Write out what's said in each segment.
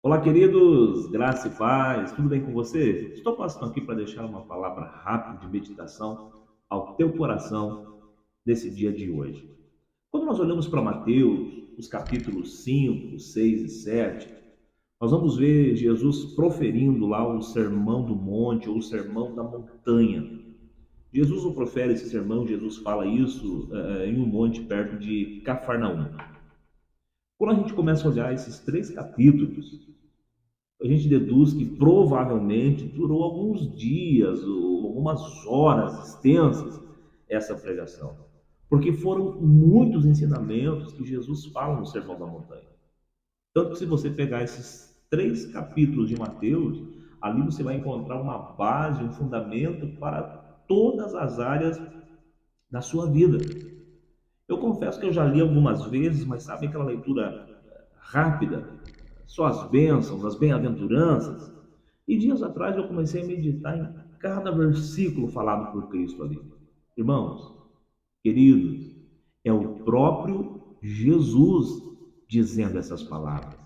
Olá, queridos, graça e paz, tudo bem com você? Estou passando aqui para deixar uma palavra rápida de meditação ao teu coração nesse dia de hoje. Quando nós olhamos para Mateus, os capítulos 5, 6 e 7, nós vamos ver Jesus proferindo lá o sermão do monte ou o sermão da montanha. Jesus não profere esse sermão, Jesus fala isso em um monte perto de Cafarnaum. Quando a gente começa a olhar esses três capítulos, a gente deduz que provavelmente durou alguns dias ou algumas horas extensas essa pregação, porque foram muitos ensinamentos que Jesus fala no Sermão da Montanha. Tanto que se você pegar esses três capítulos de Mateus, ali você vai encontrar uma base, um fundamento para todas as áreas da sua vida. Eu confesso que eu já li algumas vezes, mas sabe aquela leitura rápida, só as bênçãos, as bem-aventuranças? E dias atrás eu comecei a meditar em cada versículo falado por Cristo ali. Irmãos, queridos, é o próprio Jesus dizendo essas palavras.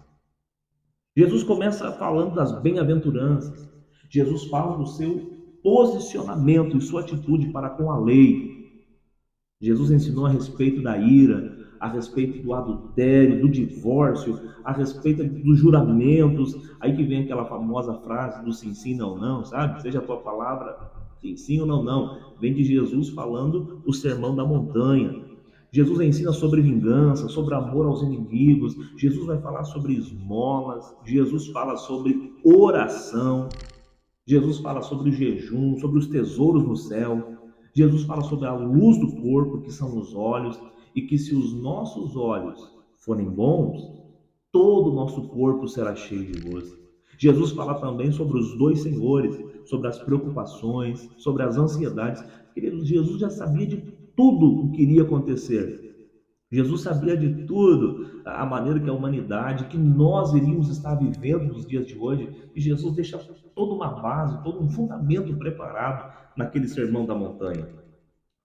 Jesus começa falando das bem-aventuranças. Jesus fala do seu posicionamento e sua atitude para com a lei. Jesus ensinou a respeito da ira, a respeito do adultério, do divórcio, a respeito dos juramentos. Aí que vem aquela famosa frase do sim, sim, não, não, sabe? Seja a tua palavra sim, sim ou não, não. Vem de Jesus falando o sermão da montanha. Jesus ensina sobre vingança, sobre amor aos inimigos. Jesus vai falar sobre esmolas. Jesus fala sobre oração. Jesus fala sobre o jejum, sobre os tesouros no céu. Jesus fala sobre a luz do corpo, que são os olhos, e que se os nossos olhos forem bons, todo o nosso corpo será cheio de luz. Jesus fala também sobre os dois senhores, sobre as preocupações, sobre as ansiedades. Queridos, Jesus já sabia de tudo o que iria acontecer. Jesus sabia de tudo, a maneira que a humanidade, que nós iríamos estar vivendo nos dias de hoje, e Jesus deixa toda uma base, todo um fundamento preparado naquele sermão da montanha.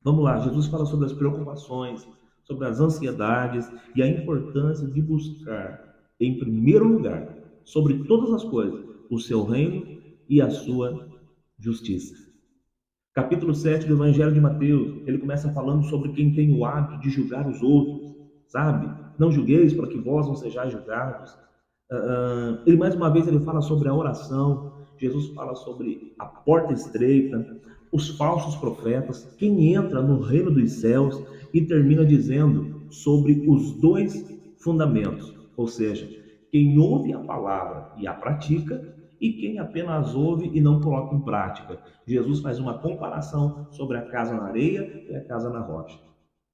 Vamos lá, Jesus fala sobre as preocupações, sobre as ansiedades e a importância de buscar, em primeiro lugar, sobre todas as coisas, o seu reino e a sua justiça. Capítulo 7 do Evangelho de Mateus, ele começa falando sobre quem tem o hábito de julgar os outros, sabe? Não julgueis para que vós não sejais julgados. E mais uma vez ele fala sobre a oração. Jesus fala sobre a porta estreita, os falsos profetas, quem entra no reino dos céus, e termina dizendo sobre os dois fundamentos, ou seja, quem ouve a palavra e a pratica, e quem apenas ouve e não coloca em prática. Jesus faz uma comparação sobre a casa na areia e a casa na rocha.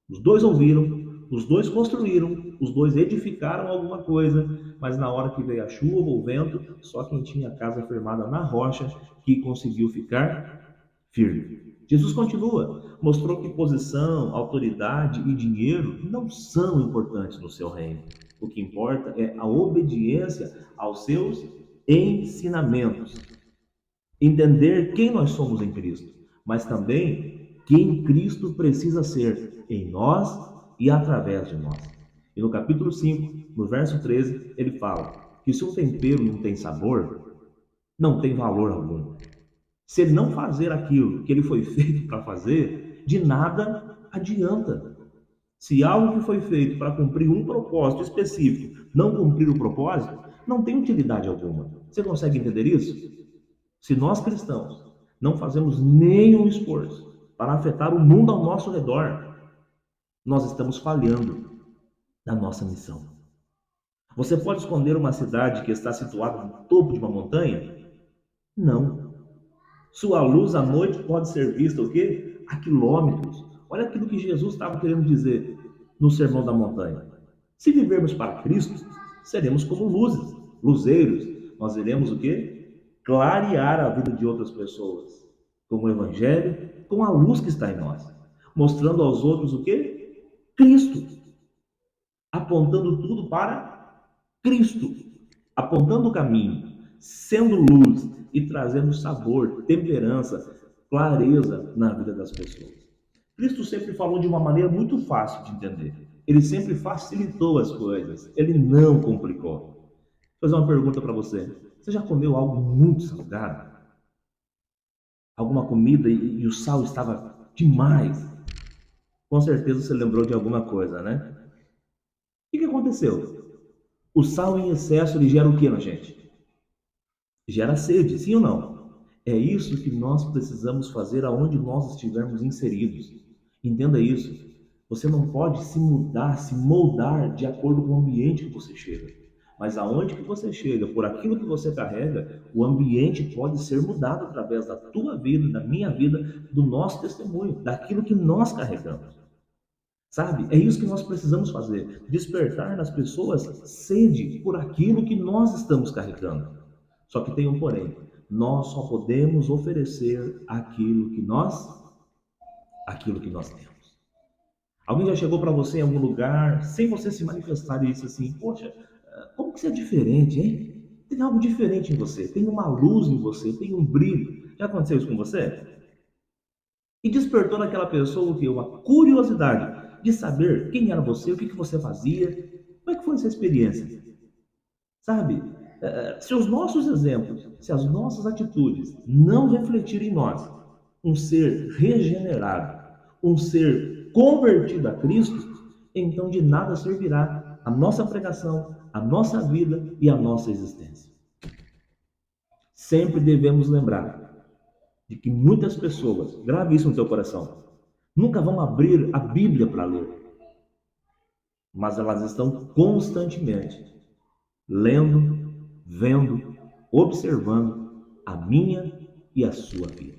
Os dois ouviram, os dois construíram, os dois edificaram alguma coisa, mas na hora que veio a chuva ou o vento, só quem tinha a casa firmada na rocha que conseguiu ficar firme. Jesus continua, mostrou que posição, autoridade e dinheiro não são importantes no seu reino. O que importa é a obediência aos seus ensinamentos. Entender quem nós somos em Cristo, mas também quem Cristo precisa ser em nós e através de nós. E no capítulo 5, no verso 13, ele fala que se um tempero não tem sabor, não tem valor algum. Se ele não fazer aquilo que ele foi feito para fazer, de nada adianta. Se algo que foi feito para cumprir um propósito específico não cumprir o propósito, não tem utilidade alguma. Você consegue entender isso? Se nós cristãos não fazemos nenhum esforço para afetar o mundo ao nosso redor, nós estamos falhando na nossa missão. Você pode esconder uma cidade que está situada no topo de uma montanha? Não. Sua luz à noite pode ser vista o quê? A quilômetros. Olha aquilo que Jesus estava querendo dizer no Sermão da Montanha. Se vivermos para Cristo, seremos como luzes, luzeiros. Nós iremos o quê? Clarear a vida de outras pessoas com o Evangelho, com a luz que está em nós, mostrando aos outros o quê? Cristo, apontando tudo para Cristo, apontando o caminho, sendo luz e trazendo sabor, temperança, clareza na vida das pessoas. Cristo sempre falou de uma maneira muito fácil de entender. Ele sempre facilitou as coisas, ele não complicou. fazer uma pergunta para você. Você já comeu algo muito salgado? Alguma comida e o sal estava demais? Com certeza você lembrou de alguma coisa, né? O que aconteceu? O sal em excesso ele gera o que na gente? Gera sede, sim ou não? É isso que nós precisamos fazer aonde nós estivermos inseridos. Entenda isso. Você não pode se mudar, se moldar de acordo com o ambiente que você chega. Mas aonde que você chega, por aquilo que você carrega, o ambiente pode ser mudado através da tua vida, da minha vida, do nosso testemunho, daquilo que nós carregamos. Sabe? É isso que nós precisamos fazer. Despertar nas pessoas sede por aquilo que nós estamos carregando. Só que tem um porém. Nós só podemos oferecer aquilo que nós temos. Alguém já chegou para você em algum lugar, sem você se manifestar e disse assim: poxa, como que você é diferente, hein? Tem algo diferente em você, tem uma luz em você, tem um brilho. Já aconteceu isso com você? E despertou naquela pessoa o quê? Uma curiosidade de saber quem era você, o que você fazia, como é que foi essa experiência? Sabe? Se os nossos exemplos, se as nossas atitudes não refletirem em nós um ser regenerado, um ser convertido a Cristo, então de nada servirá a nossa pregação, a nossa vida e a nossa existência. Sempre devemos lembrar de que muitas pessoas, grave isso no teu coração, nunca vão abrir a Bíblia para ler, mas elas estão constantemente lendo, vendo, observando a minha e a sua vida.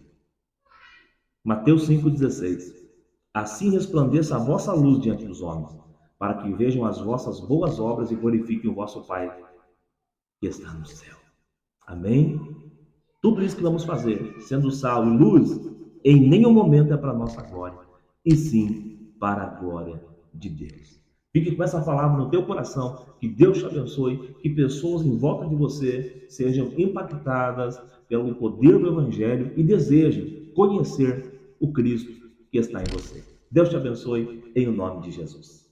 Mateus 5,16. Assim resplandeça a vossa luz diante dos homens, para que vejam as vossas boas obras e glorifiquem o vosso Pai que está no céu. Amém? Tudo isso que vamos fazer, sendo sal e luz, em nenhum momento é para a nossa glória, e sim para a glória de Deus. Fique com essa palavra no teu coração, que Deus te abençoe, que pessoas em volta de você sejam impactadas pelo poder do Evangelho e desejem conhecer o Cristo que está em você. Deus te abençoe, em nome de Jesus.